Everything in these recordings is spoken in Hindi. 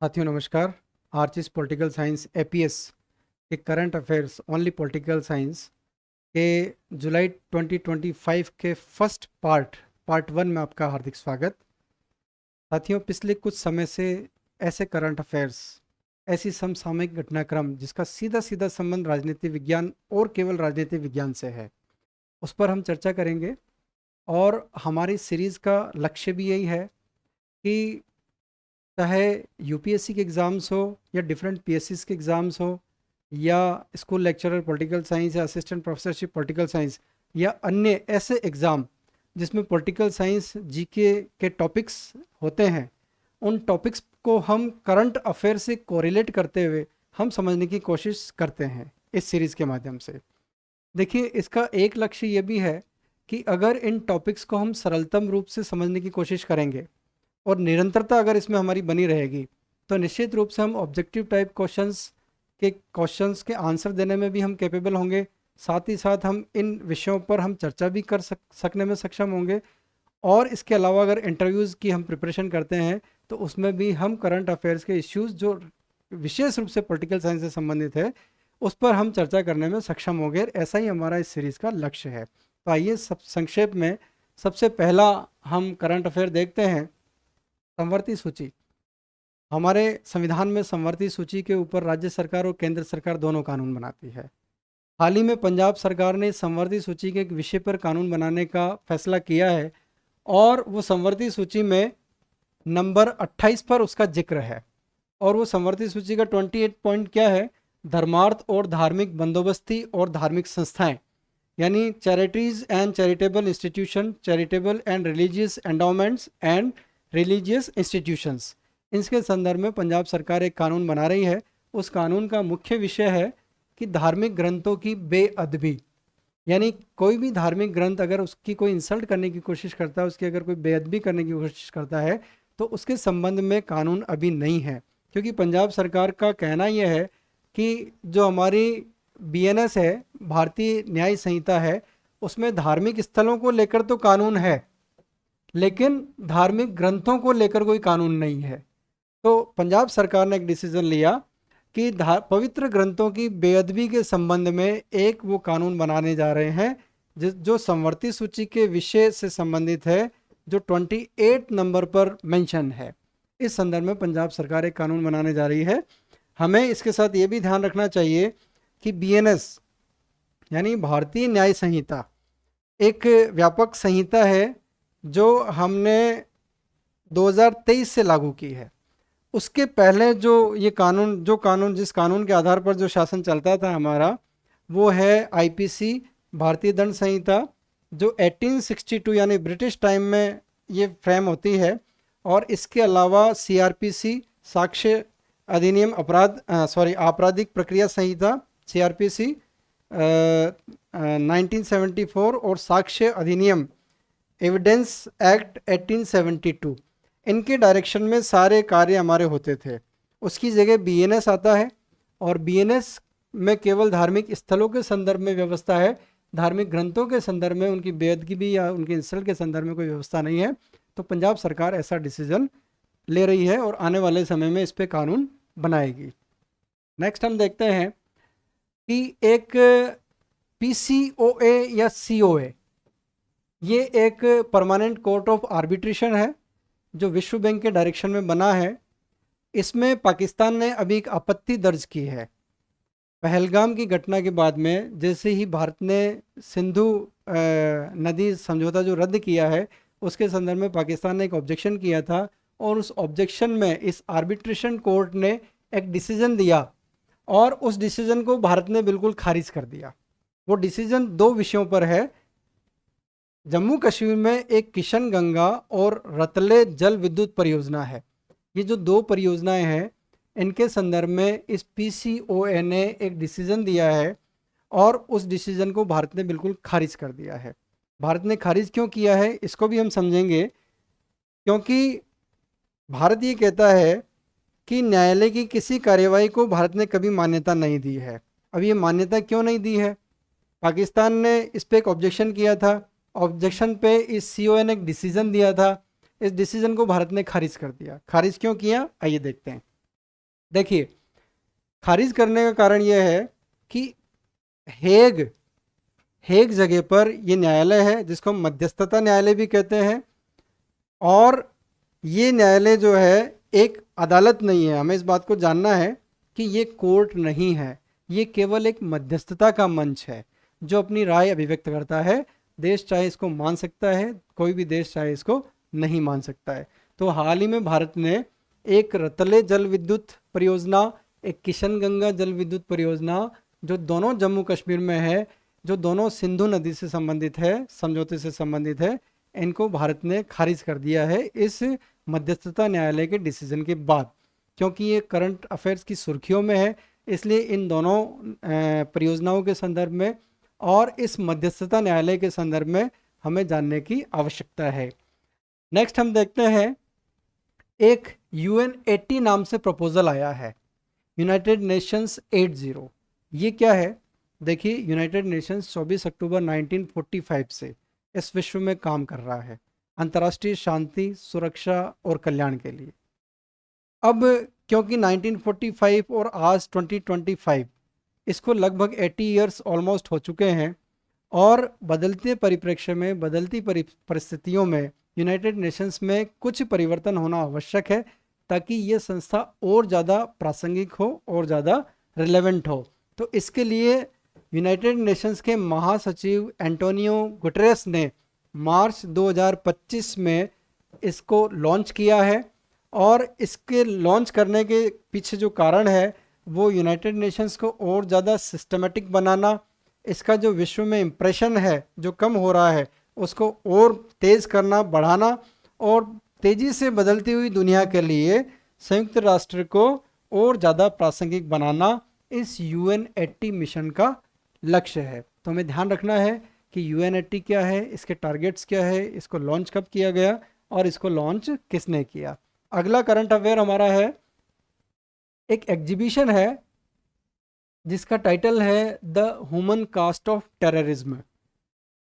साथियों नमस्कार। आर्चिस पॉलिटिकल साइंस एपीएस के current affairs only political science के जुलाई 2025 के फर्स्ट पार्ट वन में आपका हार्दिक स्वागत। साथियों पिछले कुछ समय से ऐसे करंट अफेयर्स, ऐसी समसामयिक घटनाक्रम जिसका सीधा सीधा संबंध राजनीति विज्ञान और केवल राजनीति विज्ञान से है, उस पर हम चर्चा करेंगे। और हमारी सीरीज़ का लक्ष्य भी यही है कि चाहे यूपीएससी के एग्ज़ाम्स हो या डिफरेंट पीएससीज के एग्ज़ाम्स हो या स्कूल लेक्चरर पॉलिटिकल साइंस या असिस्टेंट प्रोफेसरशिप पॉलिटिकल साइंस या अन्य ऐसे एग्ज़ाम जिसमें पॉलिटिकल साइंस जीके के टॉपिक्स होते हैं, उन टॉपिक्स को हम करंट अफेयर से कोरिलेट करते हुए हम समझने की कोशिश करते हैं इस सीरीज़ के माध्यम से। देखिए, इसका एक लक्ष्य ये भी है कि अगर इन टॉपिक्स को हम सरलतम रूप से समझने की कोशिश करेंगे और निरंतरता अगर इसमें हमारी बनी रहेगी तो निश्चित रूप से हम ऑब्जेक्टिव टाइप क्वेश्चंस के आंसर देने में भी हम कैपेबल होंगे। साथ ही साथ हम इन विषयों पर हम चर्चा भी कर सकने में सक्षम होंगे। और इसके अलावा अगर इंटरव्यूज़ की हम प्रिपरेशन करते हैं तो उसमें भी हम करंट अफेयर्स के इश्यूज़ जो विशेष रूप से पॉलिटिकल साइंस से संबंधित है उस पर हम चर्चा करने में सक्षम होंगे। ऐसा ही हमारा इस सीरीज़ का लक्ष्य है। तो आइए सब संक्षेप में सबसे पहला हम करंट अफेयर देखते हैं। संवर्ती सूची। हमारे संविधान में संवर्ती सूची के ऊपर राज्य सरकार और केंद्र सरकार दोनों कानून बनाती है। हाल ही में पंजाब सरकार ने संवर्ती सूची के एक विषय पर कानून बनाने का फैसला किया है और वो संवर्ती सूची में नंबर 28 पर उसका जिक्र है। और वो संवर्ती सूची का 28 पॉइंट क्या है? धर्मार्थ और धार्मिक बंदोबस्ती और धार्मिक संस्थाएं, यानी charities and charitable institution, charitable and religious endowments and religious institutions, इसके संदर्भ में पंजाब सरकार एक कानून बना रही है। उस कानून का मुख्य विषय है कि धार्मिक ग्रंथों की बेअदबी, यानी कोई भी धार्मिक ग्रंथ अगर उसकी कोई इंसल्ट करने की कोशिश करता है, उसकी अगर कोई बेअदबी करने की कोशिश करता है तो उसके संबंध में कानून अभी नहीं है। क्योंकि पंजाब सरकार का कहना यह है कि जो हमारी बीएनएस है, भारतीय न्याय संहिता है, उसमें धार्मिक स्थलों को लेकर तो कानून है लेकिन धार्मिक ग्रंथों को लेकर कोई कानून नहीं है। तो पंजाब सरकार ने एक डिसीजन लिया कि पवित्र ग्रंथों की बेअदबी के संबंध में एक वो कानून बनाने जा रहे हैं जो संवर्ती सूची के विषय से संबंधित है, जो 28 नंबर पर मेंशन है। इस संदर्भ में पंजाब सरकार एक कानून बनाने जा रही है। हमें इसके साथ ये भी ध्यान रखना चाहिए कि बीएनएस यानी भारतीय न्याय संहिता एक व्यापक संहिता है जो हमने 2023 से लागू की है। उसके पहले जिस कानून के आधार पर जो शासन चलता था हमारा, वो है आईपीसी, भारतीय दंड संहिता, जो 1862 यानी ब्रिटिश टाइम में ये फ्रेम होती है। और इसके अलावा सीआरपीसी, साक्ष्य अधिनियम आपराधिक प्रक्रिया संहिता सीआरपीसी 1974 और साक्ष्य अधिनियम एविडेंस एक्ट 1872, इनके डायरेक्शन में सारे कार्य हमारे होते थे। उसकी जगह बीएनएस आता है और बीएनएस में केवल धार्मिक स्थलों के संदर्भ में व्यवस्था है, धार्मिक ग्रंथों के संदर्भ में उनकी बेअदबी या उनके इंसल्ट के संदर्भ में कोई व्यवस्था नहीं है। तो पंजाब सरकार ऐसा डिसीजन ले रही है और आने वाले समय में इस पर कानून बनाएगी। नेक्स्ट हम देखते हैं कि एक पीसीओए या सीओए, ये एक परमानेंट कोर्ट ऑफ आर्बिट्रेशन है जो विश्व बैंक के डायरेक्शन में बना है। इसमें पाकिस्तान ने अभी एक आपत्ति दर्ज की है। पहलगाम की घटना के बाद में जैसे ही भारत ने सिंधु नदी समझौता जो रद्द किया है, उसके संदर्भ में पाकिस्तान ने एक ऑब्जेक्शन किया था और उस ऑब्जेक्शन में इस आर्बिट्रेशन कोर्ट ने एक डिसीजन दिया और उस डिसीजन को भारत ने बिल्कुल खारिज कर दिया। वो डिसीजन दो विषयों पर है। जम्मू कश्मीर में एक किशन गंगा और रतले जल विद्युत परियोजना है। ये जो दो परियोजनाएं हैं, इनके संदर्भ में इस पीसीओए ने एक डिसीजन दिया है और उस डिसीजन को भारत ने बिल्कुल खारिज कर दिया है। भारत ने खारिज क्यों किया है इसको भी हम समझेंगे, क्योंकि भारत ये कहता है कि न्यायालय की किसी कार्यवाही को भारत ने कभी मान्यता नहीं दी है। अब ये मान्यता क्यों नहीं दी है? पाकिस्तान ने इस पर एक ऑब्जेक्शन किया था, ऑब्जेक्शन पे इस सीओए ने एक डिसीजन दिया था, इस डिसीजन को भारत ने खारिज कर दिया। खारिज क्यों किया आइए देखते हैं। देखिए, खारिज करने का कारण यह है कि हेग हेग जगह पर ये न्यायालय है जिसको हम मध्यस्थता न्यायालय भी कहते हैं, और ये न्यायालय जो है एक अदालत नहीं है। हमें इस बात को जानना है कि ये कोर्ट नहीं है, ये केवल एक मध्यस्थता का मंच है जो अपनी राय अभिव्यक्त करता है। देश चाहे इसको मान सकता है, कोई भी देश चाहे इसको नहीं मान सकता है। तो हाल ही में भारत ने एक रतले जल विद्युत परियोजना, एक किशन गंगा जल विद्युत परियोजना, जो दोनों जम्मू कश्मीर में है, जो दोनों सिंधु नदी से संबंधित है, समझौते से संबंधित है, इनको भारत ने खारिज कर दिया है इस मध्यस्थता न्यायालय के डिसीजन के बाद। क्योंकि ये करंट अफेयर्स की सुर्खियों में है, इसलिए इन दोनों परियोजनाओं के संदर्भ में और इस मध्यस्थता न्यायालय के संदर्भ में हमें जानने की आवश्यकता है। नेक्स्ट हम देखते हैं, एक UN80 नाम से प्रपोजल आया है, यूनाइटेड नेशंस 80। ये क्या है? देखिए, यूनाइटेड नेशंस 24 अक्टूबर 1945 से इस विश्व में काम कर रहा है अंतर्राष्ट्रीय शांति, सुरक्षा और कल्याण के लिए। अब क्योंकि 1945 और आज 2025, इसको लगभग 80 इयर्स ऑलमोस्ट हो चुके हैं, और बदलते परिप्रेक्ष्य में, बदलती परिस्थितियों में यूनाइटेड नेशंस में कुछ परिवर्तन होना आवश्यक है ताकि ये संस्था और ज़्यादा प्रासंगिक हो और ज़्यादा रिलेवेंट हो। तो इसके लिए यूनाइटेड नेशंस के महासचिव एंटोनियो गुटेरेस ने मार्च 2025 में इसको लॉन्च किया है, और इसके लॉन्च करने के पीछे जो कारण है वो यूनाइटेड नेशंस को और ज़्यादा सिस्टमेटिक बनाना, इसका जो विश्व में इम्प्रेशन है जो कम हो रहा है उसको और तेज़ करना, बढ़ाना, और तेज़ी से बदलती हुई दुनिया के लिए संयुक्त राष्ट्र को और ज़्यादा प्रासंगिक बनाना इस UN80 मिशन का लक्ष्य है। तो हमें ध्यान रखना है कि UN80 क्या है, इसके टारगेट्स क्या है, इसको लॉन्च कब किया गया और इसको लॉन्च किसने किया। अगला करंट अफेयर हमारा है, एक एग्जीबिशन है जिसका टाइटल है the human cost of terrorism.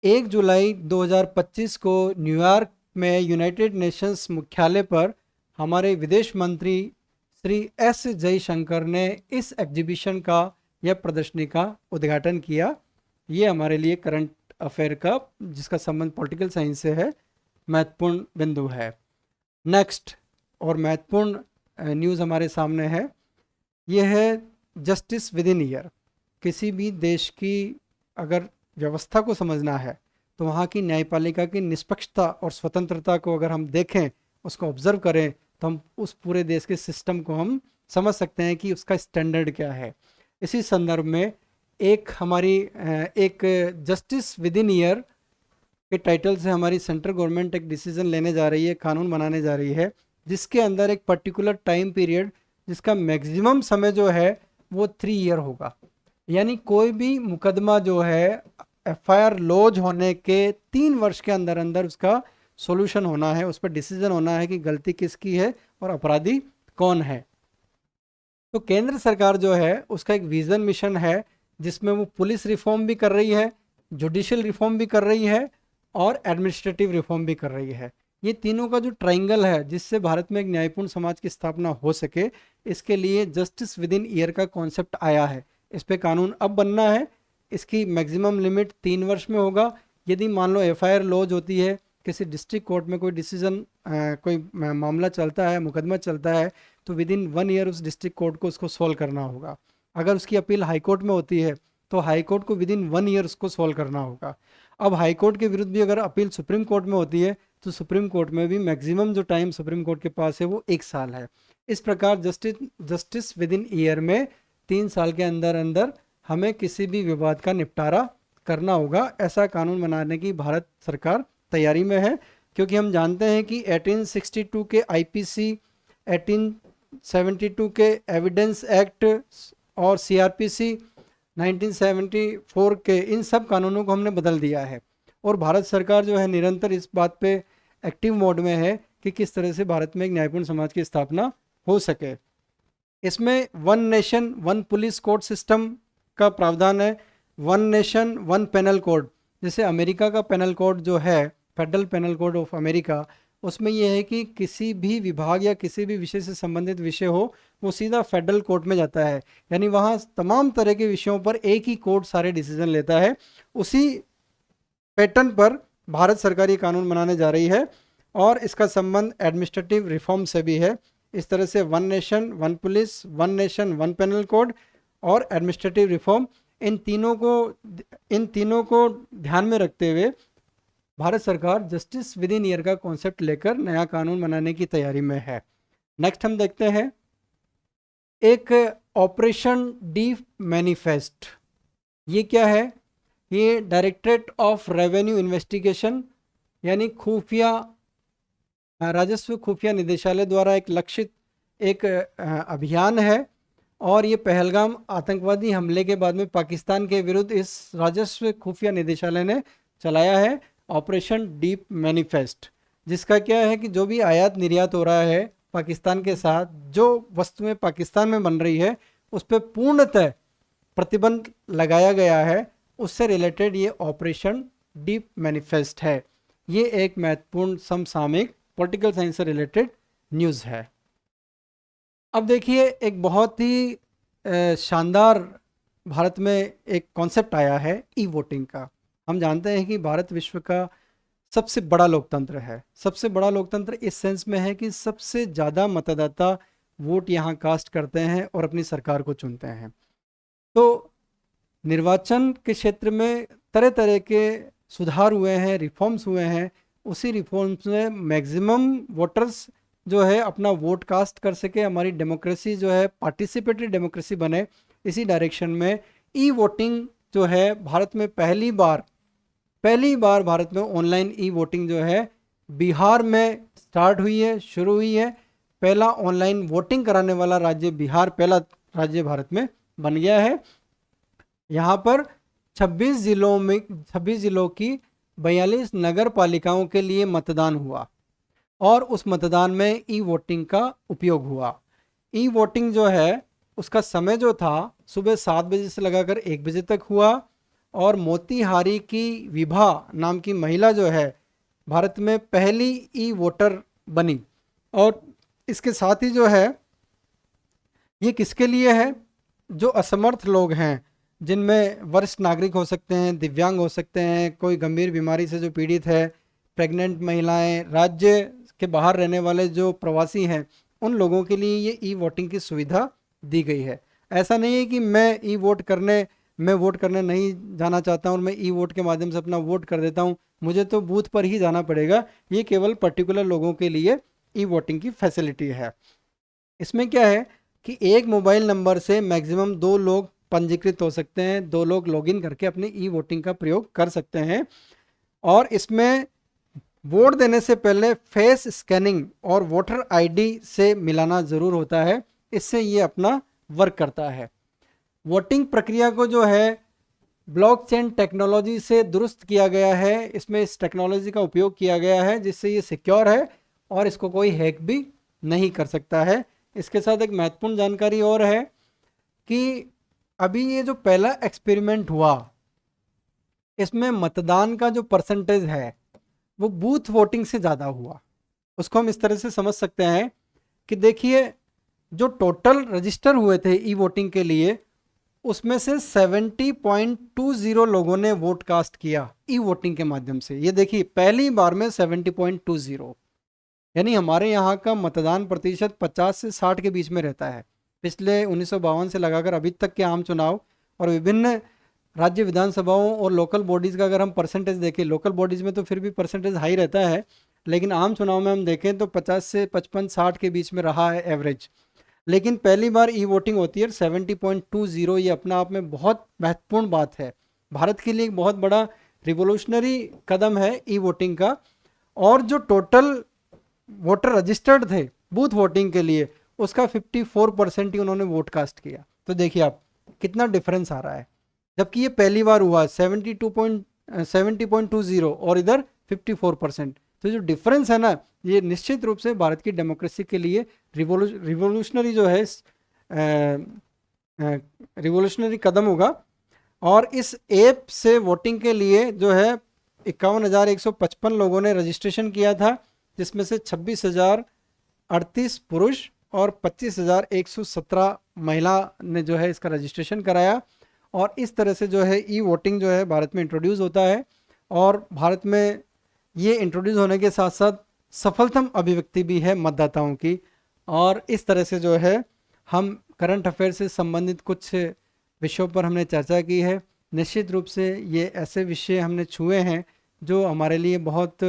1 जुलाई 2025 को न्यूयॉर्क में यूनाइटेड नेशंस मुख्यालय पर हमारे विदेश मंत्री श्री S जयशंकर ने इस एग्जीबिशन का या प्रदर्शनी का उद्घाटन किया। ये हमारे लिए करंट अफेयर का, जिसका संबंध पॉलिटिकल साइंस से है, महत्वपूर्ण बिंदु है। नेक्स्ट और महत्वपूर्ण न्यूज़ हमारे सामने है, यह है जस्टिस विद इन ईयर। किसी भी देश की अगर व्यवस्था को समझना है तो वहाँ की न्यायपालिका की निष्पक्षता और स्वतंत्रता को अगर हम देखें, उसको ऑब्जर्व करें, तो हम उस पूरे देश के सिस्टम को हम समझ सकते हैं कि उसका स्टैंडर्ड क्या है। इसी संदर्भ में एक हमारी एक जस्टिस विद इन ईयर के टाइटल से हमारी सेंट्रल गवर्नमेंट एक डिसीजन लेने जा रही है, कानून बनाने जा रही है, जिसके अंदर एक पर्टिकुलर टाइम पीरियड, जिसका मैक्सिमम समय जो है वो 3 ईयर होगा। यानी कोई भी मुकदमा जो है FIR लॉज होने के 3 वर्ष के अंदर अंदर उसका सॉल्यूशन होना है, उस पर डिसीजन होना है कि गलती किसकी है और अपराधी कौन है। तो केंद्र सरकार जो है उसका एक विजन मिशन है जिसमें वो पुलिस रिफॉर्म भी कर रही है, जुडिशियल रिफॉर्म भी कर रही है और एडमिनिस्ट्रेटिव रिफॉर्म भी कर रही है। ये तीनों का जो ट्रायंगल है जिससे भारत में एक न्यायपूर्ण समाज की स्थापना हो सके, इसके लिए जस्टिस विद इन ईयर का कॉन्सेप्ट आया है। इस पे कानून अब बनना है। इसकी मैक्सिमम लिमिट 3 वर्ष में होगा। यदि मान लो FIR लॉज होती है, किसी डिस्ट्रिक्ट कोर्ट में कोई डिसीजन, कोई मामला चलता है, मुकदमा चलता है, तो विद इन 1 ईयर उस डिस्ट्रिक्ट कोर्ट को उसको सॉल्व करना होगा। अगर उसकी अपील हाई कोर्ट में होती है तो हाई कोर्ट को विद इन 1 ईयर उसको सॉल्व करना होगा। अब हाई कोर्ट के विरुद्ध भी अगर अपील सुप्रीम कोर्ट में होती है तो सुप्रीम कोर्ट में भी मैक्सिमम जो टाइम सुप्रीम कोर्ट के पास है वो 1 साल है। इस प्रकार जस्टिस विद इन ईयर में 3 साल के अंदर अंदर हमें किसी भी विवाद का निपटारा करना होगा। ऐसा कानून बनाने की भारत सरकार तैयारी में है, क्योंकि हम जानते हैं कि 1862 के IPC, 1872 के एविडेंस एक्ट और CRPC, 1974 के, इन सब कानूनों को हमने बदल दिया है। और भारत सरकार जो है निरंतर इस बात पे एक्टिव मोड में है कि किस तरह से भारत में एक न्यायपूर्ण समाज की स्थापना हो सके। इसमें 1 नेशन 1 पुलिस कोर्ट सिस्टम का प्रावधान है, 1 नेशन 1 पेनल कोड। जैसे अमेरिका का पेनल कोड जो है, federal penal code of America, उसमें यह है कि किसी भी विभाग या किसी भी विषय से संबंधित विषय हो वो सीधा फेडरल कोर्ट में जाता है, यानी वहाँ तमाम तरह के विषयों पर एक ही कोर्ट सारे डिसीजन लेता है। उसी पैटर्न पर भारत सरकार ये कानून बनाने जा रही है और इसका संबंध एडमिनिस्ट्रेटिव रिफॉर्म से भी है। इस तरह से one nation one police, one nation one penal code और एडमिनिस्ट्रेटिव रिफॉर्म, इन तीनों को ध्यान में रखते हुए भारत सरकार जस्टिस विद इन ईयर का कॉन्सेप्ट लेकर नया कानून बनाने की तैयारी में है। नेक्स्ट हम देखते हैं एक ऑपरेशन डीप मैनिफेस्ट। ये क्या है? ये डायरेक्टरेट ऑफ रेवेन्यू इन्वेस्टिगेशन यानी राजस्व खुफिया निदेशालय द्वारा एक लक्षित एक अभियान है और ये पहलगाम आतंकवादी हमले के बाद में पाकिस्तान के विरुद्ध इस राजस्व खुफिया निदेशालय ने चलाया है ऑपरेशन डीप मैनिफेस्ट, जिसका क्या है कि जो भी आयात निर्यात हो रहा है पाकिस्तान के साथ, जो वस्तुएं पाकिस्तान में बन रही है उस पर पूर्णतः प्रतिबंध लगाया गया है, उससे रिलेटेड ये ऑपरेशन डीप मैनिफेस्ट है। ये एक महत्वपूर्ण समसामयिक पॉलिटिकल साइंस से रिलेटेड न्यूज़ है। अब देखिए एक बहुत ही शानदार भारत में एक कॉन्सेप्ट आया है ई वोटिंग का। हम जानते हैं कि भारत विश्व का सबसे बड़ा लोकतंत्र है। सबसे बड़ा लोकतंत्र इस सेंस में है कि सबसे ज़्यादा मतदाता वोट यहाँ कास्ट करते हैं और अपनी सरकार को चुनते हैं। तो निर्वाचन के क्षेत्र में तरह तरह के सुधार हुए हैं, रिफॉर्म्स हुए हैं। उसी रिफॉर्म्स में मैक्सिमम वोटर्स जो है अपना वोट कास्ट कर सके, हमारी डेमोक्रेसी जो है पार्टिसिपेटरी डेमोक्रेसी बने, इसी डायरेक्शन में ई वोटिंग जो है भारत में पहली बार भारत में ऑनलाइन ई वोटिंग जो है बिहार में स्टार्ट हुई है, शुरू हुई है। पहला ऑनलाइन वोटिंग कराने वाला राज्य बिहार पहला राज्य भारत में बन गया है। यहाँ पर 26 जिलों की 42 नगर पालिकाओं के लिए मतदान हुआ और उस मतदान में ई वोटिंग का उपयोग हुआ। ई वोटिंग जो है उसका समय जो था सुबह 7 बजे से लगाकर 1 बजे तक हुआ और मोतीहारी की विभा नाम की महिला जो है भारत में पहली ई वोटर बनी। और इसके साथ ही जो है ये किसके लिए है? जो असमर्थ लोग हैं, जिनमें वरिष्ठ नागरिक हो सकते हैं, दिव्यांग हो सकते हैं, कोई गंभीर बीमारी से जो पीड़ित है, प्रेग्नेंट महिलाएं, राज्य के बाहर रहने वाले जो प्रवासी हैं, उन लोगों के लिए ये ई वोटिंग की सुविधा दी गई है। ऐसा नहीं है कि मैं वोट करने नहीं जाना चाहता हूँ और मैं ई वोट के माध्यम से अपना वोट कर देता हूँ, मुझे तो बूथ पर ही जाना पड़ेगा। ये केवल पर्टिकुलर लोगों के लिए ई वोटिंग की फैसिलिटी है। इसमें क्या है कि एक मोबाइल नंबर से मैक्सिमम 2 लोग पंजीकृत हो सकते हैं, 2 लोग लॉगिन करके अपनी ई वोटिंग का प्रयोग कर सकते हैं। और इसमें वोट देने से पहले फेस स्कैनिंग और वोटर आईडी से मिलाना ज़रूर होता है, इससे ये अपना वर्क करता है। वोटिंग प्रक्रिया को जो है ब्लॉकचेन टेक्नोलॉजी से दुरुस्त किया गया है। इसमें इस टेक्नोलॉजी का उपयोग किया गया है जिससे ये सिक्योर है और इसको कोई हैक भी नहीं कर सकता है। इसके साथ एक महत्वपूर्ण जानकारी और है कि अभी ये जो पहला एक्सपेरिमेंट हुआ, इसमें मतदान का जो परसेंटेज है वो बूथ वोटिंग से ज़्यादा हुआ। उसको हम इस तरह से समझ सकते हैं कि देखिए जो टोटल रजिस्टर हुए थे ई वोटिंग के लिए, उसमें से 70.20 लोगों ने वोट कास्ट किया ई वोटिंग के माध्यम से। ये देखिए पहली बार में 70.20, यानी हमारे यहाँ का मतदान प्रतिशत 50 से 60 के बीच में रहता है। पिछले 1952 से लगाकर अभी तक के आम चुनाव और विभिन्न राज्य विधानसभाओं और लोकल बॉडीज़ का अगर हम परसेंटेज देखें, लोकल बॉडीज़ में तो फिर भी परसेंटेज हाई रहता है, लेकिन आम चुनाव में हम देखें तो 50 से 55-60 के बीच में रहा है एवरेज। लेकिन पहली बार ई वोटिंग होती है 70.20। ये अपना आप में बहुत महत्वपूर्ण बात है, भारत के लिए एक बहुत बड़ा रिवोल्यूशनरी कदम है ई वोटिंग का। और जो टोटल वोटर रजिस्टर्ड थे बूथ वोटिंग के लिए, उसका 54% ही उन्होंने वोट कास्ट किया। तो देखिए आप कितना डिफरेंस आ रहा है, जबकि ये पहली बार हुआ 70.20 और इधर 54%। तो जो डिफरेंस है ना, ये निश्चित रूप से भारत की डेमोक्रेसी के लिए रिवोल्यूशनरी जो है रिवोल्यूशनरी कदम होगा। और इस ऐप से वोटिंग के लिए जो है 51,155 लोगों ने रजिस्ट्रेशन किया था, जिसमें से 26,038 पुरुष और 25,117 महिला ने जो है इसका रजिस्ट्रेशन कराया। और इस तरह से जो है ई वोटिंग जो है भारत में इंट्रोड्यूस होता है। और भारत में ये इंट्रोड्यूस होने के साथ साथ सफलतम अभिव्यक्ति भी है मतदाताओं की। और इस तरह से जो है हम करंट अफेयर से संबंधित कुछ विषयों पर हमने चर्चा की है। निश्चित रूप से ये ऐसे विषय हमने छुए हैं जो हमारे लिए बहुत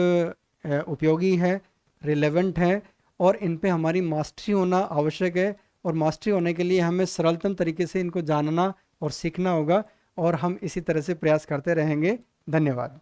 उपयोगी है, रिलेवेंट है, और इन पे हमारी मास्टरी होना आवश्यक है। और मास्टरी होने के लिए हमें सरलतम तरीके से इनको जानना और सीखना होगा, और हम इसी तरह से प्रयास करते रहेंगे। धन्यवाद।